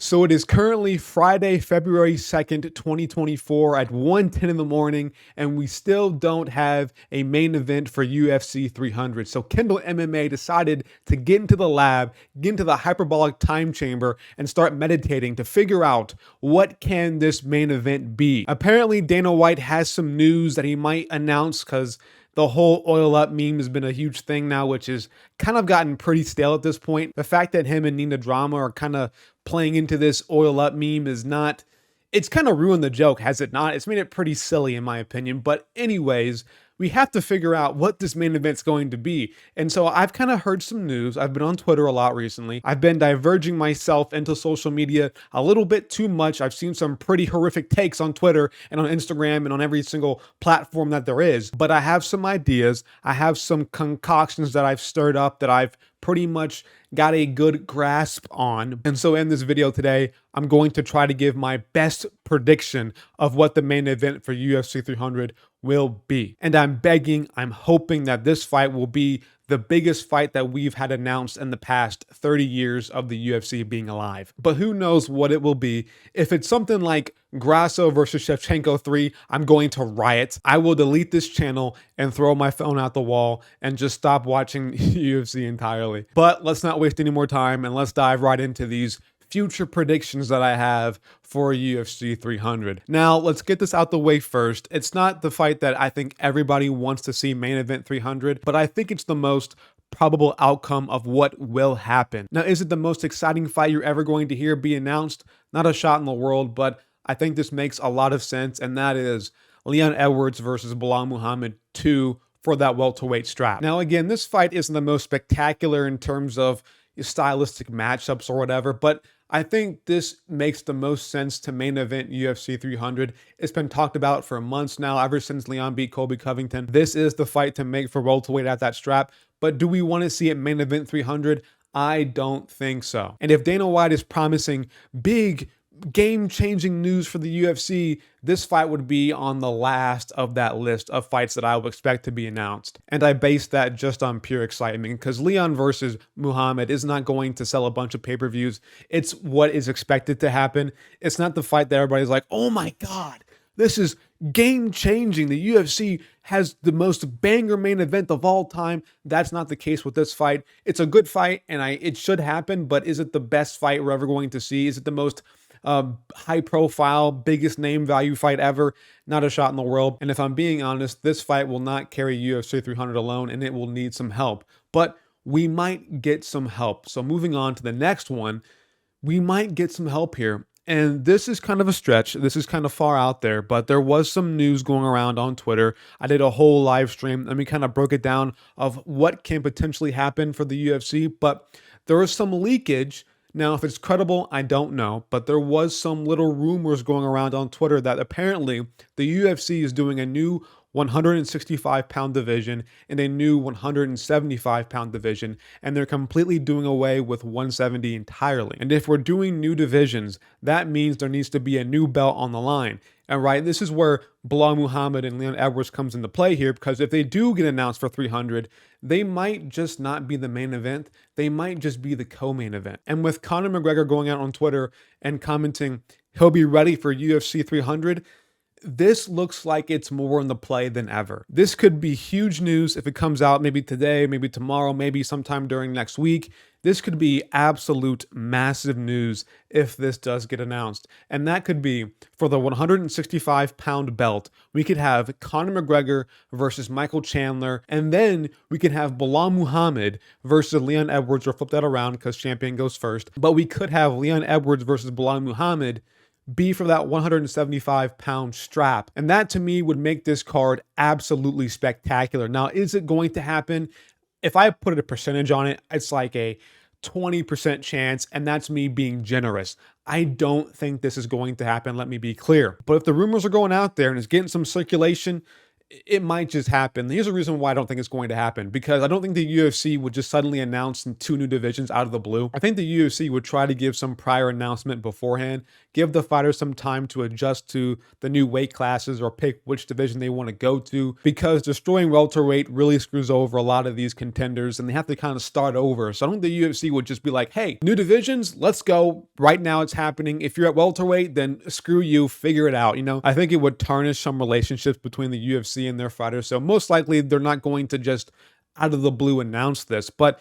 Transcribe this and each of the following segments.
So it is currently Friday, February 2nd, 2024 at 1:10 in the morning, and we still don't have a main event for UFC 300. So Kendall MMA decided to get into the lab, get into the hyperbolic time chamber, and start meditating to figure out what can this main event be. Apparently, Dana White has some news that he might announce because the whole oil up meme has been a huge thing now, which is kind of gotten pretty stale at this point. The fact that him and Nina Drama are kind of playing into this oil up meme is not, it's kind of ruined the joke, has it not? It's made it pretty silly in my opinion. But anyways, we have to figure out what this main event's going to be. And so I've kind of heard some news. I've been on Twitter a lot recently. I've been diverging myself into social media a little bit too much. I've seen some pretty horrific takes on Twitter and on Instagram and on every single platform that there is. But I have some ideas. I have some concoctions that I've stirred up that I've pretty much got a good grasp on. And so in this video today, I'm going to try to give my best prediction of what the main event for UFC 300 will be. And I'm hoping that this fight will be the biggest fight that we've had announced in the past 30 years of the UFC being alive. But who knows what it will be. If it's something like Grasso versus Shevchenko 3, I'm going to riot. I will delete this channel and throw my phone out the wall and just stop watching UFC entirely. But let's not waste any more time and let's dive right into these future predictions that I have for UFC 300. Now, let's get this out the way first. It's not the fight that I think everybody wants to see main event 300, but I think it's the most probable outcome of what will happen. Now, is it the most exciting fight you're ever going to hear be announced? Not a shot in the world, but I think this makes a lot of sense, and that is Leon Edwards versus Belal Muhammad 2 for that welterweight strap. Now, again, this fight isn't the most spectacular in terms of stylistic matchups or whatever, but I think this makes the most sense to main event UFC 300. It's been talked about for months now, ever since Leon beat Colby Covington. This is the fight to make for welterweight at that strap, but do we want to see it main event 300? I don't think so. And if Dana White is promising big, game-changing news for the UFC, this fight would be on the last of that list of fights that I would expect to be announced. And I base that just on pure excitement because Leon versus Muhammad is not going to sell a bunch of pay-per-views. It's what is expected to happen. It's not the fight that everybody's like, oh my God, this is game-changing. The UFC has the most banger main event of all time. That's not the case with this fight. It's a good fight and it should happen, but is it the best fight we're ever going to see? Is it the most high profile, biggest name value fight ever? Not a shot in the world. And if I'm being honest, this fight will not carry UFC 300 alone and it will need some help, but we might get some help. So moving on to the next one, we might get some help here. And this is kind of a stretch. This is kind of far out there, but there was some news going around on Twitter. I did a whole live stream and we kind of broke it down of what can potentially happen for the UFC, but there was some leakage. Now, if it's credible, I don't know, but there was some little rumors going around on Twitter that apparently the UFC is doing a new 165-pound division and a new 175-pound division, and they're completely doing away with 170 entirely. And if we're doing new divisions, that means there needs to be a new belt on the line. And right, this is where Belal Muhammad and Leon Edwards comes into play here, because if they do get announced for 300, they might just not be the main event. They might just be the co-main event. And with Conor McGregor going out on Twitter and commenting he'll be ready for UFC 300, this looks like it's more in the play than ever. This could be huge news if it comes out maybe today, maybe tomorrow, maybe sometime during next week. This could be absolute massive news if this does get announced. And that could be for the 165-pound belt. We could have Conor McGregor versus Michael Chandler, and then we could have Belal Muhammad versus Leon Edwards, or flip that around because champion goes first. But we could have Leon Edwards versus Belal Muhammad be for that 175-pound strap. And that to me would make this card absolutely spectacular. Now, is it going to happen? If I put a percentage on it, it's like a 20% chance, and that's me being generous. I don't think this is going to happen, let me be clear. But if the rumors are going out there and it's getting some circulation, it might just happen. Here's a reason why I don't think it's going to happen, because I don't think the UFC would just suddenly announce 2 new divisions out of the blue. I think the UFC would try to give some prior announcement beforehand, give the fighters some time to adjust to the new weight classes or pick which division they want to go to, because destroying welterweight really screws over a lot of these contenders and they have to kind of start over. So I don't think the UFC would just be like, hey, new divisions, let's go. Right now it's happening. If you're at welterweight, then screw you, figure it out. I think it would tarnish some relationships between the UFC and their fighters. So most likely they're not going to just out of the blue announce this. But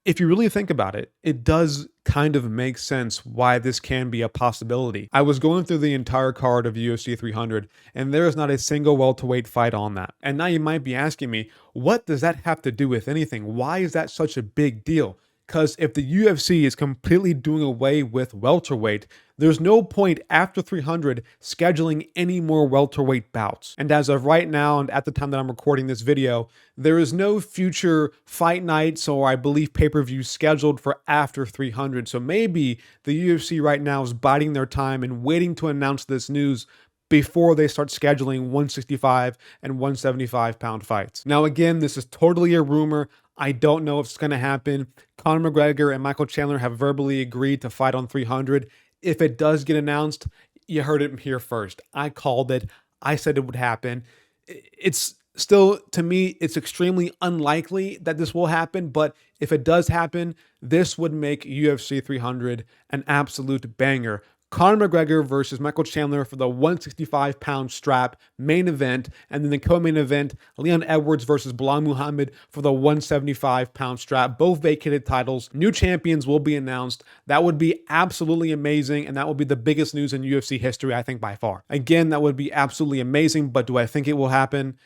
if you really think about it, it does kind of make sense why this can be a possibility. I was going through the entire card of UFC 300, and there is not a single welterweight fight on that. And now you might be asking me, what does that have to do with anything? Why is that such a big deal? Because if the UFC is completely doing away with welterweight, there's no point after 300 scheduling any more welterweight bouts. And as of right now, and at the time that I'm recording this video, there is no future fight nights or I believe pay-per-views scheduled for after 300. So maybe the UFC right now is biding their time and waiting to announce this news before they start scheduling 165 and 175 pound fights. Now, again, this is totally a rumor. I don't know if it's going to happen. Conor McGregor and Michael Chandler have verbally agreed to fight on 300. If it does get announced, you heard it here first. I called it. I said it would happen. It's still, to me, it's extremely unlikely that this will happen. But if it does happen, this would make UFC 300 an absolute banger. Conor McGregor versus Michael Chandler for the 165 pound strap main event, and then the co-main event, Leon Edwards versus Belal Muhammad for the 175 pound strap, both vacated titles. New champions will be announced. That would be absolutely amazing, and that would be the biggest news in UFC history, I think, by far. Again, that would be absolutely amazing, but do I think it will happen?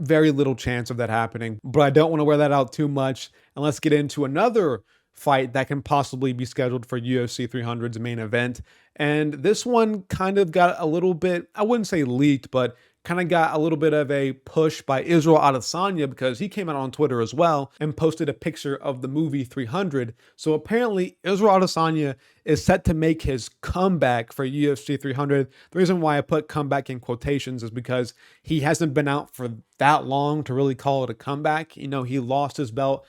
Very little chance of that happening, but I don't want to wear that out too much. And let's get into another fight that can possibly be scheduled for UFC 300's main event. And this one kind of got a little bit, I wouldn't say leaked, but kind of got a little bit of a push by Israel Adesanya, because he came out on Twitter as well and posted a picture of the movie 300. So apparently Israel Adesanya is set to make his comeback for UFC 300. The reason why I put comeback in quotations is because he hasn't been out for that long to really call it a comeback. He lost his belt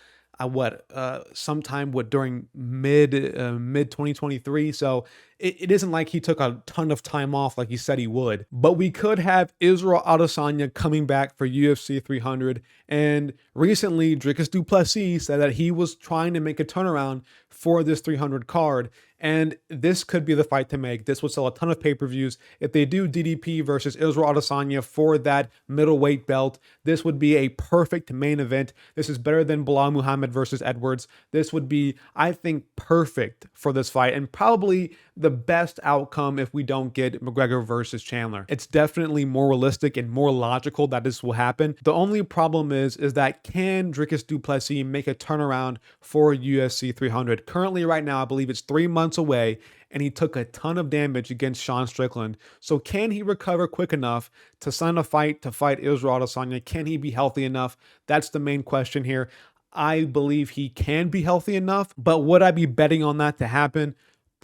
sometime during mid 2023. So it isn't like he took a ton of time off like he said he would. But we could have Israel Adesanya coming back for UFC 300. And recently, Dricus du Plessis said that he was trying to make a turnaround for this 300 card. And this could be the fight to make. This would sell a ton of pay-per-views. If they do DDP versus Israel Adesanya for that middleweight belt, this would be a perfect main event. This is better than Belal Muhammad versus Edwards. This would be, I think, perfect for this fight, and probably the best outcome if we don't get McGregor versus Chandler. It's definitely more realistic and more logical that this will happen. The only problem is that can Dricus du Plessis make a turnaround for UFC 300? Currently, right now, I believe it's 3 months away, and he took a ton of damage against Sean Strickland. So can he recover quick enough to sign a fight to fight Israel Adesanya? Can he be healthy enough? That's the main question here. I believe he can be healthy enough, but would I be betting on that to happen?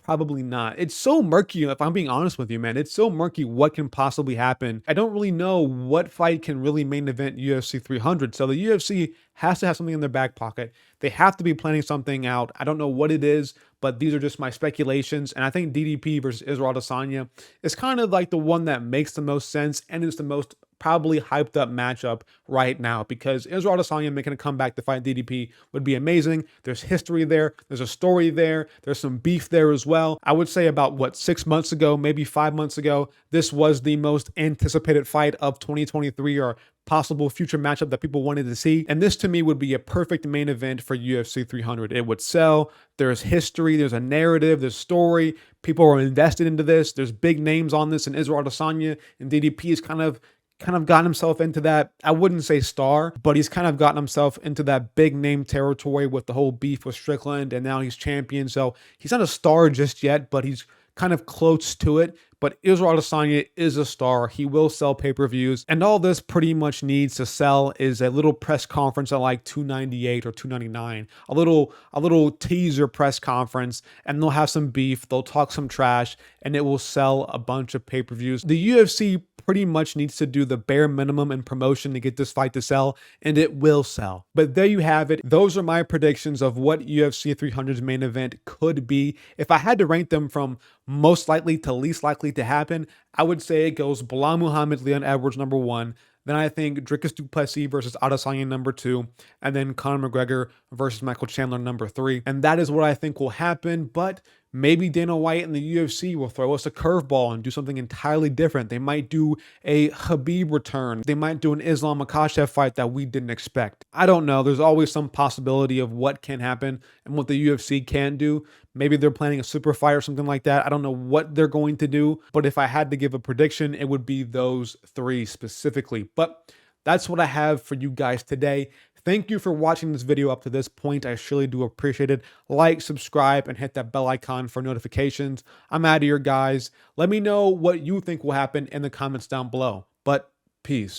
Probably not. It's so murky, if I'm being honest with you, man. It's so murky what can possibly happen. I don't really know what fight can really main event UFC 300. So the UFC has to have something in their back pocket. They have to be planning something out. I don't know what it is, but these are just my speculations. And I think DDP versus Israel Adesanya is kind of like the one that makes the most sense and is the most probably hyped up matchup right now, because Israel Adesanya making a comeback to fight DDP would be amazing. There's history there. There's a story there. There's some beef there as well. I would say about 6 months ago, maybe 5 months ago, this was the most anticipated fight of 2023, or possible future matchup that people wanted to see. And this to me would be a perfect main event for UFC 300. It would sell. There's history, there's a narrative, there's story. People are invested into this. There's big names on this, and Israel Adesanya and DDP is kind of gotten himself into that, I wouldn't say star, but he's kind of gotten himself into that big name territory with the whole beef with Strickland, and now he's champion. So he's not a star just yet, but he's kind of close to it. But Israel Adesanya is a star. He will sell pay-per-views. And all this pretty much needs to sell is a little press conference at like 298 or 299. A little teaser press conference, and they'll have some beef. They'll talk some trash, and it will sell a bunch of pay-per-views. The UFC pretty much needs to do the bare minimum in promotion to get this fight to sell, and it will sell. But there you have it. Those are my predictions of what UFC 300's main event could be. If I had to rank them from most likely to least likely to happen, I would say it goes Belal Muhammad, Leon Edwards number 1. Then I think Dricus du Plessis versus Adesanya number 2, and then Conor McGregor versus Michael Chandler number 3. And that is what I think will happen, but maybe Dana White and the UFC will throw us a curveball and do something entirely different. They might do a Khabib return. They might do an Islam Makhachev fight that we didn't expect. I don't know. There's always some possibility of what can happen and what the UFC can do. Maybe they're planning a super fight or something like that. I don't know what they're going to do, but if I had to give a prediction, it would be those 3 specifically. But that's what I have for you guys today. Thank you for watching this video up to this point. I surely do appreciate it. Like, subscribe, and hit that bell icon for notifications. I'm out of here, guys. Let me know what you think will happen in the comments down below. But peace.